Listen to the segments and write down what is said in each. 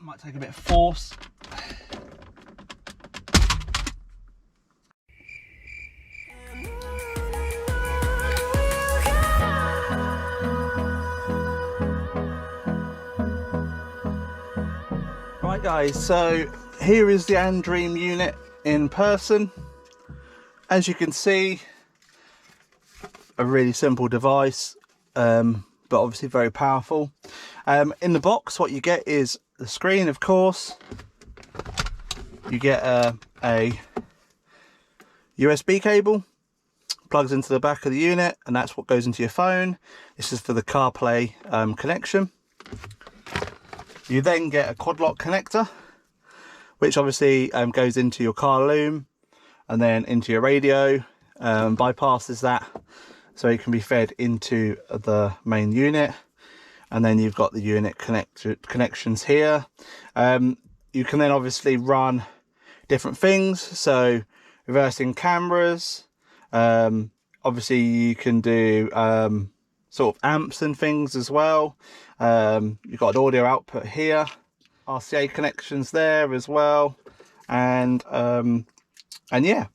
Might take a bit of force. Right guys, so here is the Andream unit in person. As you can see, a really simple device, but obviously very powerful. In the box, what you get is the screen, of course. You get a USB cable, plugs into the back of the unit, and that's what goes into your phone. This is for the Carplay connection. You then get a quad lock connector, which obviously goes into your car Loom and then into your radio, bypasses that, so it can be fed into the main unit. And then you've got the unit connections here. You can then obviously run different things, so reversing cameras. Obviously you can do sort of amps and things as well. You've got an audio output here, RCA connections there as well, and yeah,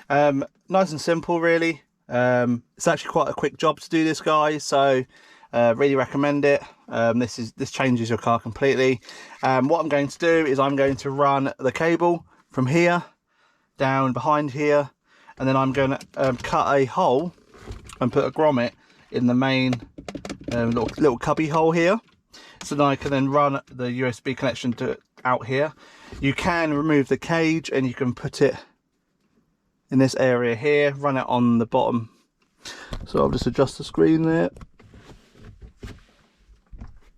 nice and simple really. It's actually quite a quick job to do this, guys, so really recommend it. This changes your car completely. What I'm going to do is I'm going to run the cable from here down behind here, and then I'm going to cut a hole and put a grommet in the main little cubby hole here, so then I can then run the USB connection out here. You can remove the cage and you can put it in this area here, run it on the bottom. So I'll just adjust the screen there.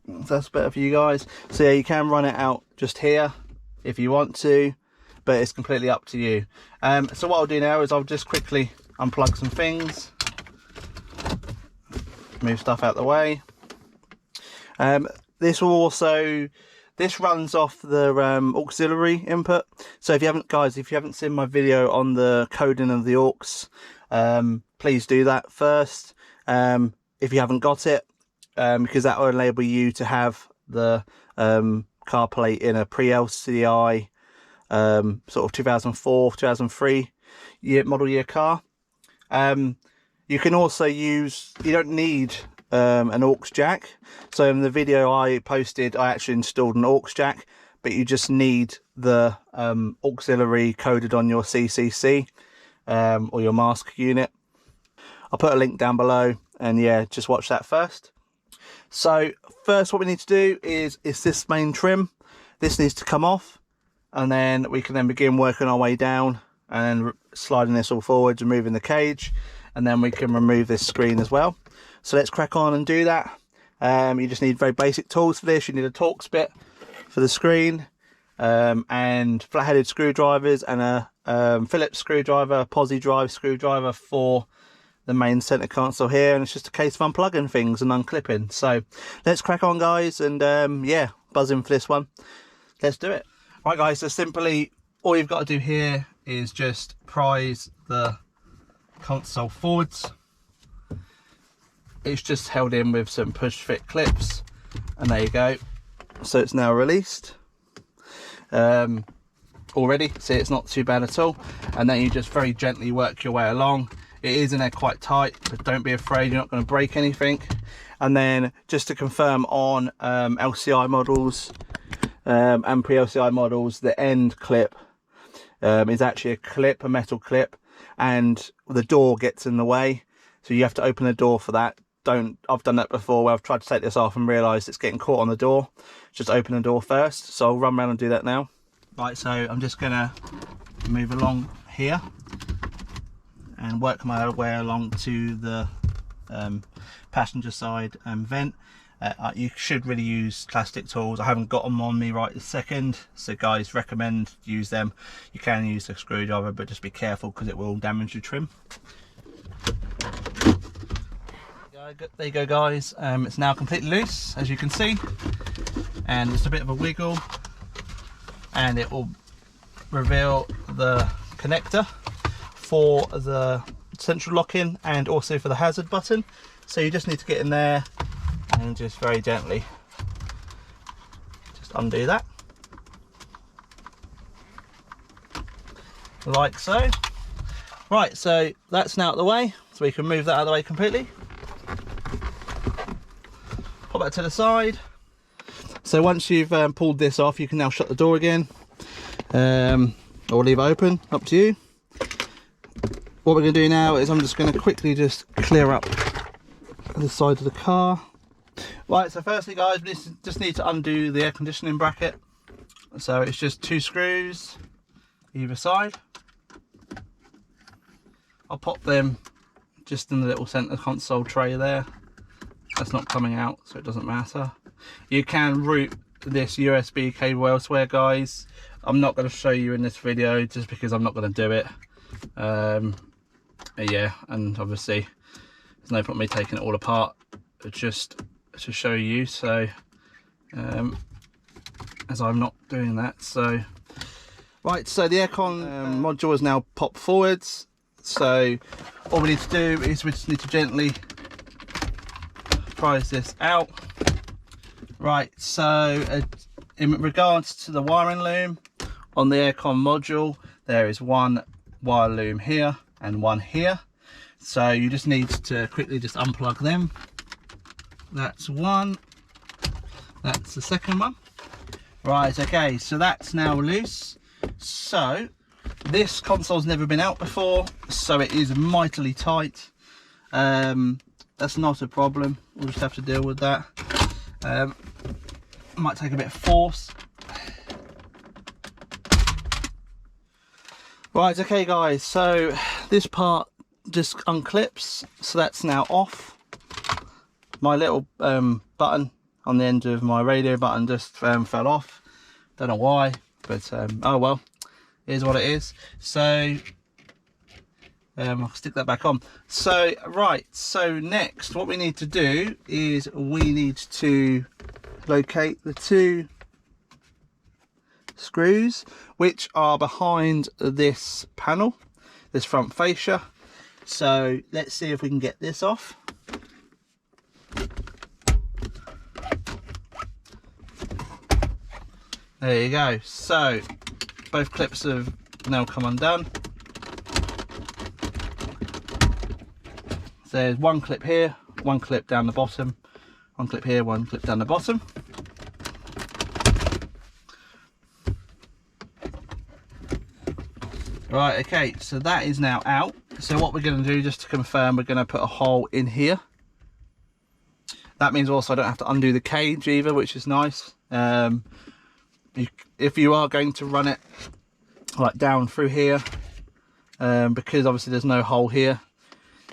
That's better for you guys. So yeah, you can run it out just here if you want to, but it's completely up to you. So what I'll do now is I'll just quickly unplug some things, move stuff out the way. This runs off the auxiliary input. So if you haven't seen my video on the coding of the aux, please do that first if you haven't got it, because that will enable you to have the CarPlay in a pre-LCI sort of 2004, 2003 model year car. You can also use, you don't need an aux jack. So in the video I posted, I actually installed an aux jack, but you just need the auxiliary coded on your CCC or your mask unit. I'll put a link down below, and yeah, just watch that first. So first what we need to do is this main trim. This needs to come off, and then we can then begin working our way down and then sliding this all forwards, removing the cage, and then we can remove this screen as well. So let's crack on and do that. You just need very basic tools for this. You need a Torx bit for the screen, and flat-headed screwdrivers, and a Phillips screwdriver, a posi drive screwdriver for the main center console here, and it's just a case of unplugging things and unclipping. So let's crack on, guys, and yeah, buzzing for this one. Let's do it. Right guys, so simply all you've got to do here is just prise the console forwards. It's just held in with some push fit clips, and there you go. So it's now released already. See, it's not too bad at all. And then you just very gently work your way along. It is in there quite tight, but don't be afraid, you're not going to break anything. And then just to confirm on LCI models and pre-LCI models, the end clip is actually a metal clip, and the door gets in the way, so you have to open the door for that. I've done that before where I've tried to take this off and realised it's getting caught on the door. Just open the door first. So I'll run around and do that now. Right, so I'm just gonna move along here and work my way along to the passenger side vent. You should really use plastic tools. I haven't got them on me right this second, so guys, recommend use them. You can use a screwdriver, but just be careful because it will damage your trim. There you go, guys. It's now completely loose, as you can see, and just a bit of a wiggle and it will reveal the connector for the central lock-in and also for the hazard button. So you just need to get in there and just very gently just undo that. like so. Right, so that's now out of the way, so we can move that out of the way completely. Pop that to the side. So once you've pulled this off, you can now shut the door again, or leave it open, up to you. What we're going to do now is I'm just going to quickly just clear up the side of the car. Right, so firstly guys, we just need to undo the air conditioning bracket. So it's just 2 screws either side. I'll pop them just in the little centre console tray there. That's not coming out, so it doesn't matter. You can route this USB cable elsewhere, guys. I'm not going to show you in this video just because I'm not going to do it. Yeah, and obviously there's no point me taking it all apart just to show you, so as I'm not doing that. So right, so the aircon module is now popped forwards. So all we need to do is we just need to gently prise this out. Right, so in regards to the wiring loom on the aircon module, there is one wire loom here and one here. So you just need to quickly just unplug them. That's one, that's the second one. Right, okay, so that's now loose. So this console's never been out before, so it is mightily tight. That's not a problem, we'll just have to deal with that. Might take a bit of force. Right, okay guys, so this part just unclips, so that's now off. My little button on the end of my radio button just fell off. Don't know why, but oh well, here's what it is. So I'll stick that back on. So right, so next what we need to do is we need to locate the 2 screws which are behind this panel, this front fascia. So let's see if we can get this off. There you go. So both clips have now come undone. So there's one clip here, one clip down the bottom, one clip here, one clip down the bottom. Right, okay, so that is now out. So what we're going to do, just to confirm, we're going to put a hole in here. That means also I don't have to undo the cage either, which is nice. If you are going to run it like down through here, because obviously there's no hole here,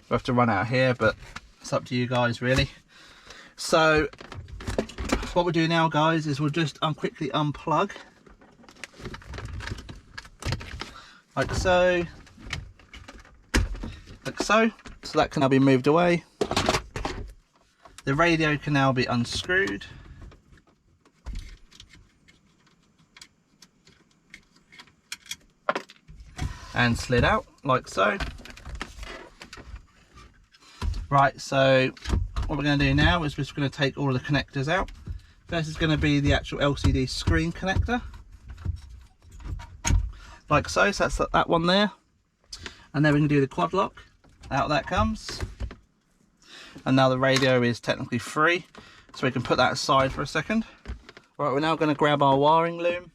we have to run out here, but it's up to you guys really. So what we'll do now guys is we'll just quickly unplug like so, so that can now be moved away. The radio can now be unscrewed. And slid out like so. Right, so what we're going to do now is we're just going to take all of the connectors out. First is going to be the actual LCD screen connector, like so. So that's that one there, and then we can do the quad lock. Out that comes, and now the radio is technically free, so we can put that aside for a second. Right, we're now going to grab our wiring loom.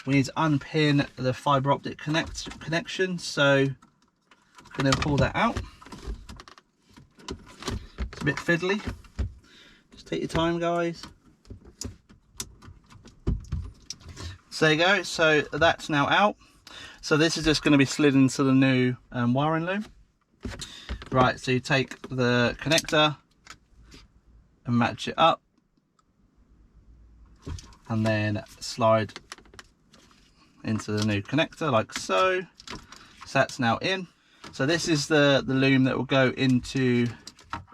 We need to unpin the fibre optic connection, so I'm going to pull that out. It's a bit fiddly. Just take your time, guys. So there you go. So that's now out. So this is just going to be slid into the new wiring loom. Right, so you take the connector and match it up, and then slide into the new connector like so. So that's now in. So this is the loom that will go into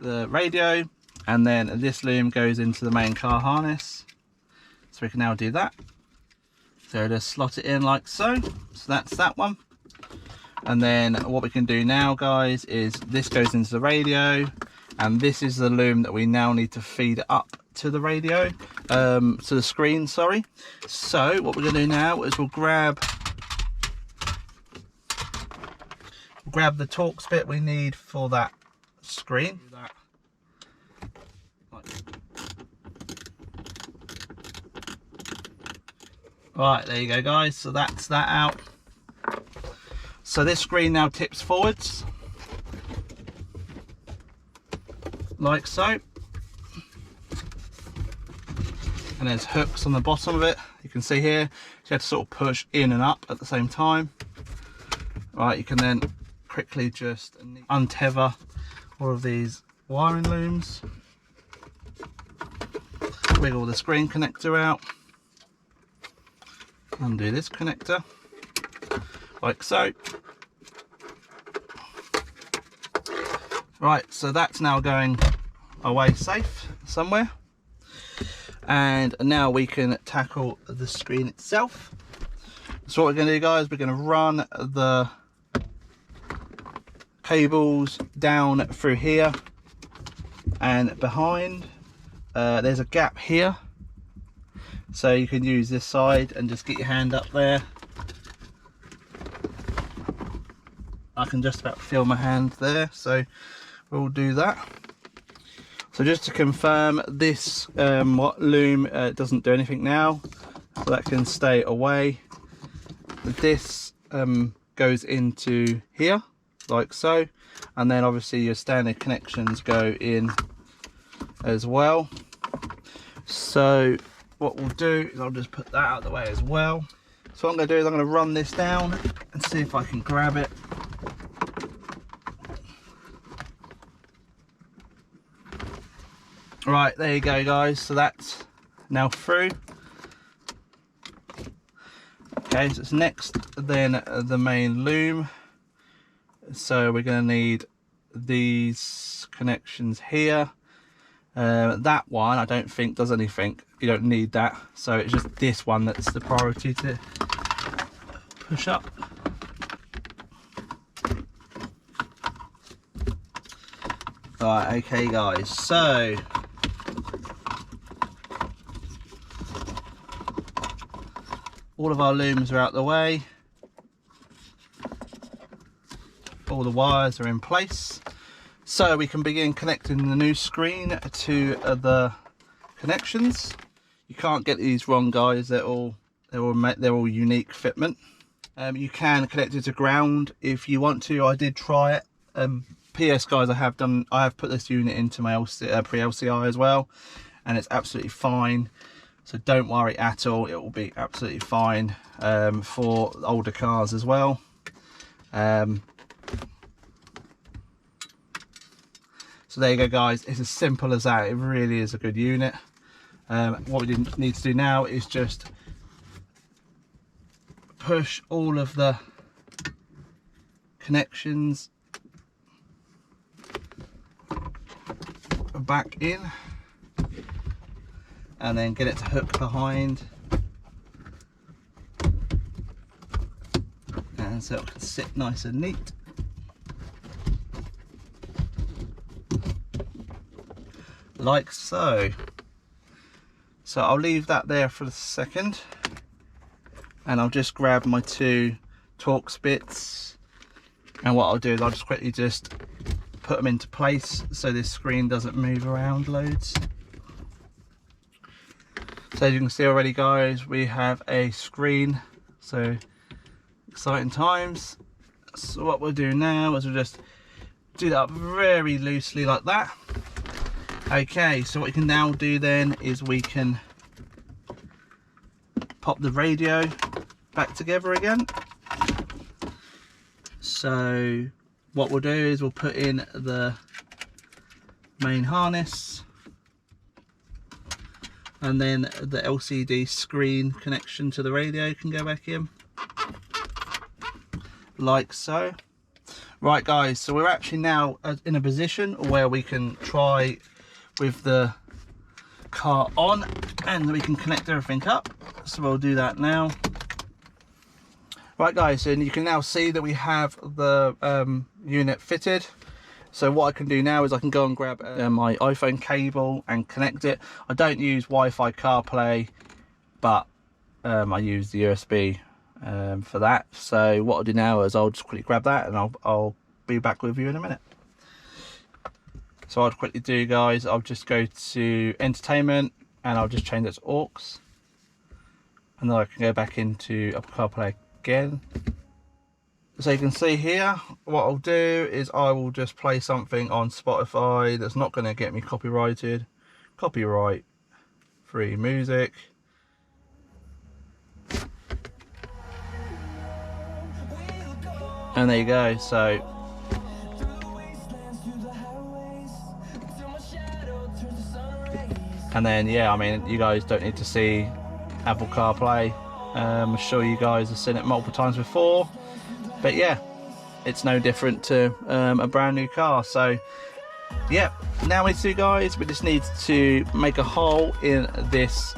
the radio, and then this loom goes into the main car harness. So we can now do that. So just slot it in like so. So that's that one. And then what we can do now, guys, is this goes into the radio, and this is the loom that we now need to feed up to the radio, to the screen, sorry. So what we're going to do now is we'll grab grab the Torx bit we need for that screen. Right, there you go guys, so that's that out. So this screen now tips forwards, like so. And there's hooks on the bottom of it, you can see here. So you have to sort of push in and up at the same time. Right, you can then quickly just untether all of these wiring looms. Wiggle the screen connector out. Undo this connector, like so. Right, so that's now going away safe somewhere. And now we can tackle the screen itself. So what we're going to do, guys, we're going to run the cables down through here and behind. There's a gap here, so you can use this side and just get your hand up there. I can just about feel my hand there, so we'll do that. So just to confirm, this loom doesn't do anything now, so that can stay away. This goes into here, like so, and then obviously your standard connections go in as well. So what we'll do is I'll just put that out of the way as well. So what I'm going to do is I'm going to run this down and see if I can grab it. Right, there you go guys, so that's now through. Okay, so it's next then the main loom. So we're going to need these connections here. That one I don't think does anything, you don't need that, so it's just this one that's the priority to push up. Right, okay guys, so all of our looms are out the way, all the wires are in place, so we can begin connecting the new screen to the connections. You can't get these wrong, guys, they're all unique fitment. You can connect it to ground if you want to. I did try it. PS guys, I have put this unit into my pre-LCI as well, and it's absolutely fine. So don't worry at all, it will be absolutely fine for older cars as well. So there you go guys, it's as simple as that. It really is a good unit. What we need to do now is just push all of the connections back in and then get it to hook behind, and so it can sit nice and neat. Like so. So I'll leave that there for a second, and I'll just grab my two Torx bits, and what I'll do is I'll just quickly just put them into place so this screen doesn't move around loads. So as you can see already guys, we have a screen, so exciting times. So what we'll do now is we'll just do that up very loosely like that. Okay, so what we can now do then is we can pop the radio back together again. So what we'll do is we'll put in the main harness, and then the LCD screen connection to the radio can go back in, like so. Right guys, so we're actually now in a position where we can try with the car on, and we can connect everything up. So we'll do that now. Right guys, and you can now see that we have the unit fitted. So what I can do now is I can go and grab my iPhone cable and connect it. I don't use Wi-Fi CarPlay, but I use the USB for that. So what I'll do now is I'll just quickly grab that and I'll be back with you in a minute. So I'll quickly do, guys, I'll just go to entertainment and I'll just change it to aux, and then I can go back into Carplay again. So you can see here, what I'll do is I will just play something on Spotify that's not going to get me copyrighted. Copyright free music. And there you go. So and then, yeah, I mean, you guys don't need to see Apple CarPlay. I'm sure you guys have seen it multiple times before, but yeah, it's no different to a brand new car. So yeah, now we do, guys, we just need to make a hole in this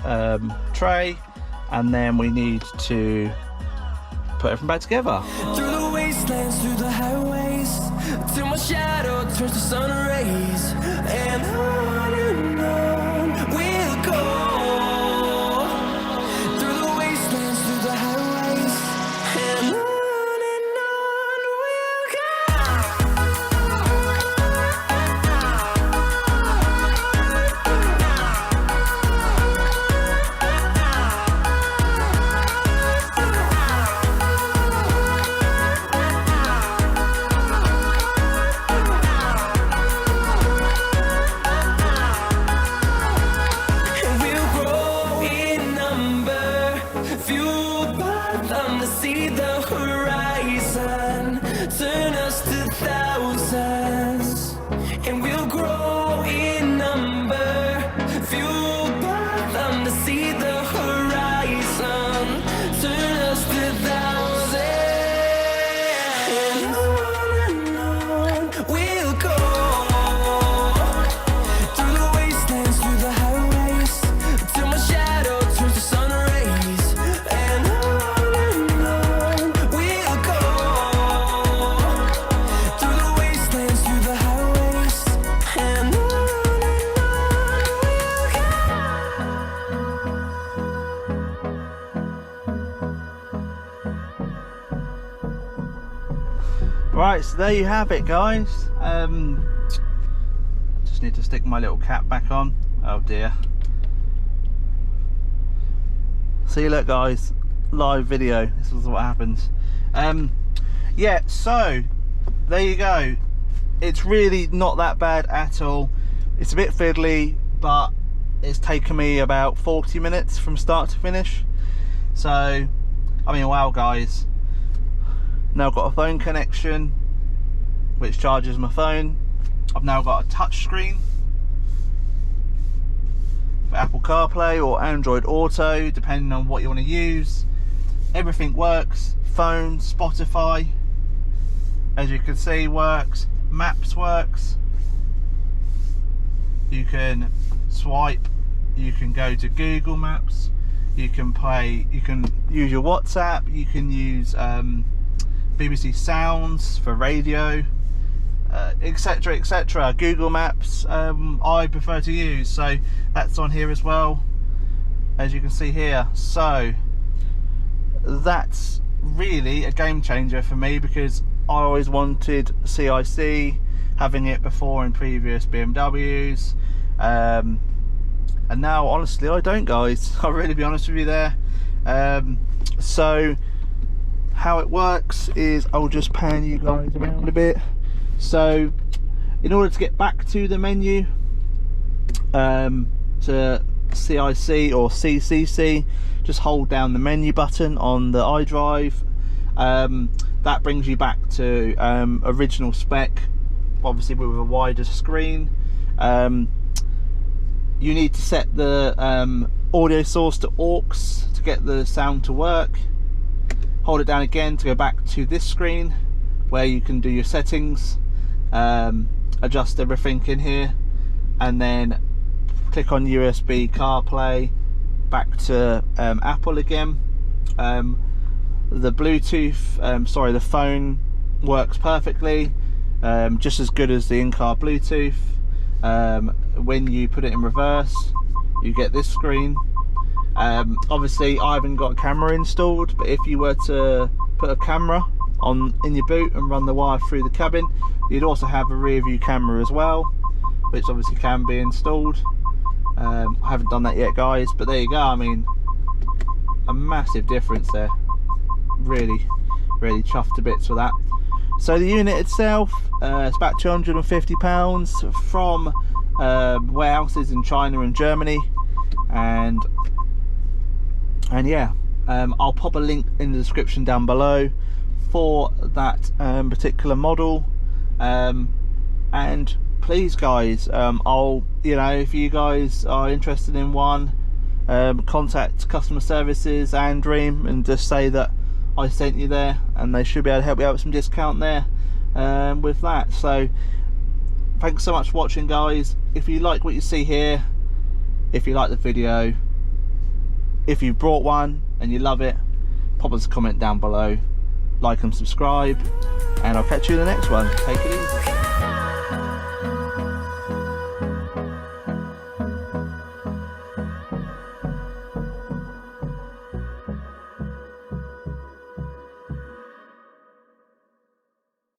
tray, and then we need to put everything back together. Through the wastelands, through the highways, till my shadow turns to sun rays, and on we'll go. Through the wastelands, through the highways, and on we'll go. Right, so there you have it, guys. Just need to stick my little cap back on. Oh dear. See, look, guys, live video. This is what happens. Yeah, so there you go. It's really not that bad at all. It's a bit fiddly, but it's taken me about 40 minutes from start to finish. So, I mean, wow, guys. Now I've got a phone connection which charges my phone. I've now got a touch screen for Apple CarPlay or Android Auto, depending on what you want to use. Everything works. Phone, Spotify, as you can see, works. Maps works. You can swipe, you can go to Google Maps, you can play, you can use your WhatsApp, you can use BBC Sounds for radio, etc, etc. Google Maps I prefer to use, so that's on here as well, as you can see here. So that's really a game changer for me, because I always wanted CIC, having it before in previous BMWs, and now honestly I don't, guys. I'll really be honest with you there. So how it works is, I'll just pan you guys around a bit. So in order to get back to the menu, to CIC or CCC, just hold down the menu button on the iDrive. That brings you back to original spec, obviously with a wider screen. You need to set the audio source to aux to get the sound to work. Hold it down again to go back to this screen where you can do your settings, adjust everything in here, and then click on USB CarPlay, back to Apple again. The Bluetooth, sorry, the phone works perfectly, just as good as the in-car Bluetooth. When you put it in reverse, you get this screen. Obviously I haven't got a camera installed, but if you were to put a camera in your boot and run the wire through the cabin. You'd also have a rear view camera as well, which obviously can be installed. I haven't done that yet, guys, but there you go. I mean, a massive difference there. Really chuffed to bits for that. So the unit itself, it's about £250 from warehouses in China and Germany, and yeah, I'll pop a link in the description down below for that particular model. And please, guys, if you guys are interested in one, contact customer services Andream and just say that I sent you there, and they should be able to help you out with some discount there with that. So thanks so much for watching, guys. If you like what you see here, if you like the video, if you brought one and you love it, pop us a comment down below, like and subscribe, and I'll catch you in the next one. Take it easy.